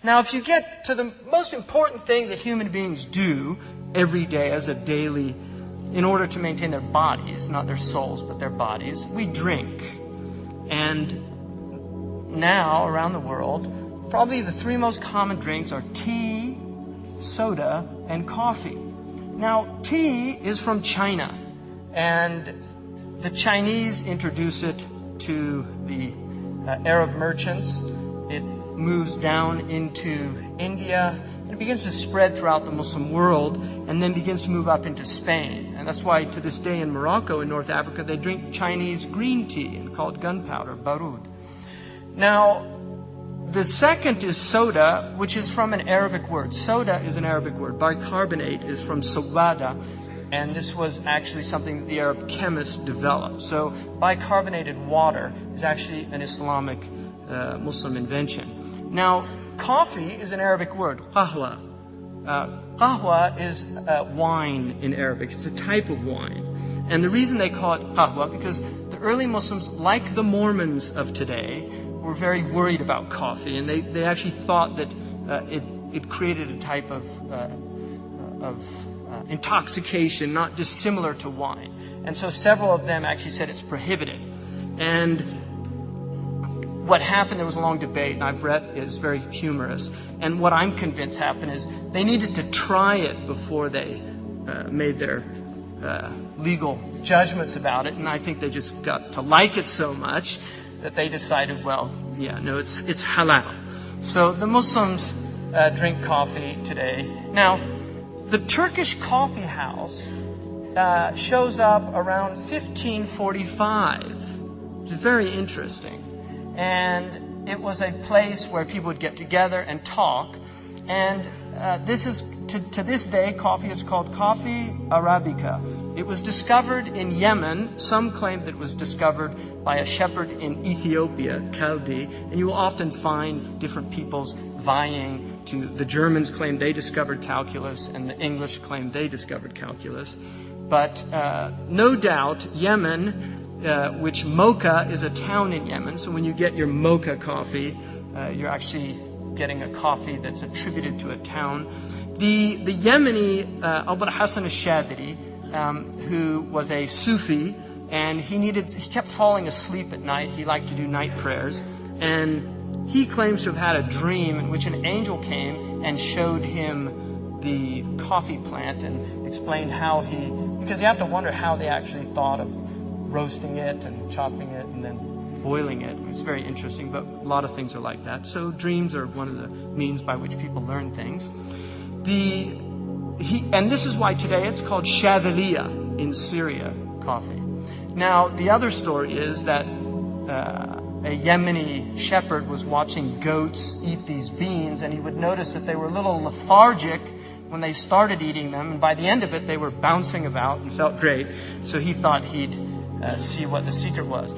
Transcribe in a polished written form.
Now, if you get to the most important thing that human beings do every day as a daily, in order to maintain their bodies, not their souls, but their bodies, we drink. And now, around the world, probably the three most common drinks are tea, soda, and coffee. Now, tea is from China, and the Chinese introduce it to the Arab merchants. It moves down into India, and it begins to spread throughout the Muslim world, and then begins to move up into Spain. And that's why to this day in Morocco, in North Africa, they drink Chinese green tea and call it gunpowder, barud. Now, the second is soda, which is from an Arabic word. Soda is an Arabic word. Bicarbonate is from sawada, and this was actually something that the Arab chemists developed. So bicarbonated water is actually an Islamic Muslim invention. Now, coffee is an Arabic word, qahwa. Qahwa is wine in Arabic. It's a type of wine. And the reason they call it qahwa, because the early Muslims, like the Mormons of today, were very worried about coffee. And they actually thought that it created a type of intoxication, not dissimilar to wine. And so several of them actually said it's prohibited. And what happened, there was a long debate, and I've read it, is very humorous. And what I'm convinced happened is they needed to try it before they made their legal judgments about it. And I think they just got to like it so much that they decided, well, yeah, no, it's halal. So the Muslims drink coffee today. Now, the Turkish coffee house shows up around 1545. It's very interesting. And it was a place where people would get together and talk. And this is, to this day, coffee is called coffee Arabica. It was discovered in Yemen. Some claim that it was discovered by a shepherd in Ethiopia, Kaldi. And you will often find different peoples vying to, the Germans claim they discovered calculus, and the English claim they discovered calculus. But no doubt, Yemen, which Mocha is a town in Yemen. So when you get your Mocha coffee, you're actually getting a coffee that's attributed to a town. The Yemeni, Abu Hassan al-Shadili, who was a Sufi, and he kept falling asleep at night. He liked to do night prayers. And he claims to have had a dream in which an angel came and showed him the coffee plant and explained how because you have to wonder how they actually thought of roasting it and chopping it and then boiling it. It's very interesting, but a lot of things are like that. So dreams are one of the means by which people learn things. And this is why today it's called Shadiliya in Syria, coffee. Now, the other story is that a Yemeni shepherd was watching goats eat these beans, and he would notice that they were a little lethargic when they started eating them, and by the end of it, they were bouncing about and felt great. So he thought he'd see what the secret was.